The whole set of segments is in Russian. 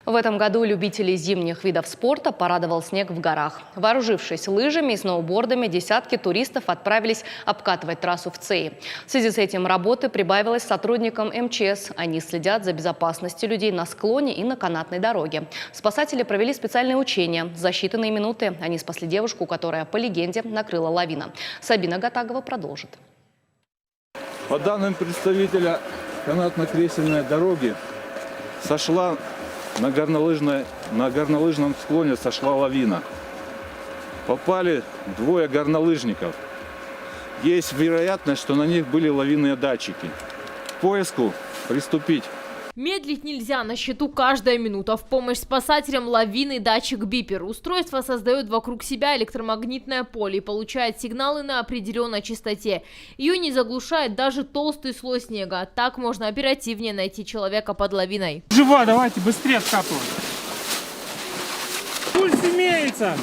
В этом году любителей зимних видов спорта порадовал снег в горах. Вооружившись лыжами и сноубордами, десятки туристов отправились обкатывать трассу в Цеи. В связи с этим работы прибавилось сотрудникам МЧС. Они следят за безопасностью людей на склоне и на канатной дороге. Спасатели провели специальные учения. За считанные минуты они спасли девушку, которая, по легенде, накрыла лавина. Сабина Гатагова продолжит. По данным представителя канатно-кресельной дороги, на горнолыжном склоне сошла лавина. Попали двое горнолыжников. Есть вероятность, что на них были лавинные датчики. К поиску приступить. Медлить нельзя, на счету каждая минута. В помощь спасателям лавины датчик-бипер. Устройство создает вокруг себя электромагнитное поле и получает сигналы на определенной частоте. Ее не заглушает даже толстый слой снега. Так можно оперативнее найти человека под лавиной. Жива, давайте быстрее откапываем. Пульс имеется.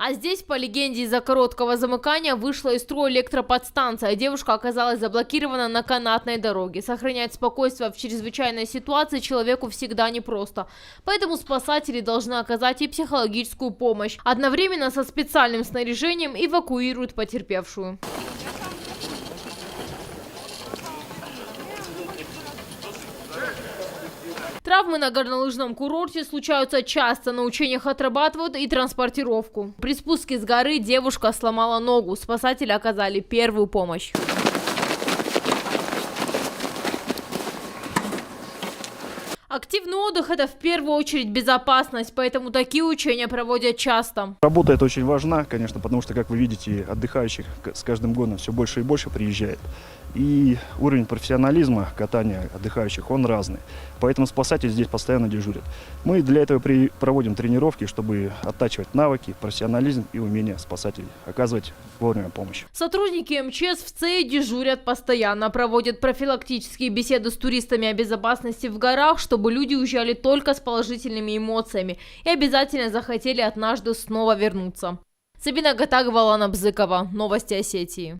А здесь, по легенде, из-за короткого замыкания вышла из строя электроподстанция. Девушка оказалась заблокирована на канатной дороге. Сохранять спокойствие в чрезвычайной ситуации человеку всегда непросто. Поэтому спасатели должны оказать и психологическую помощь. Одновременно со специальным снаряжением эвакуируют потерпевшую. Травмы на горнолыжном курорте случаются часто. На учениях отрабатывают и транспортировку. При спуске с горы девушка сломала ногу. Спасатели оказали первую помощь. Активный отдых – это в первую очередь безопасность, поэтому такие учения проводят часто. Работа эта очень важна, конечно, потому что, как вы видите, отдыхающих с каждым годом все больше и больше приезжает. И уровень профессионализма катания отдыхающих, он разный. Поэтому спасатели здесь постоянно дежурят. Мы для этого проводим тренировки, чтобы оттачивать навыки, профессионализм и умение спасателей оказывать вовремя помощь. Сотрудники МЧС в Цеи дежурят постоянно, проводят профилактические беседы с туристами о безопасности в горах, чтобы люди уезжали только с положительными эмоциями и обязательно захотели однажды снова вернуться. Сабина Гатагова, Лана Бзыкова. Новости Осетии.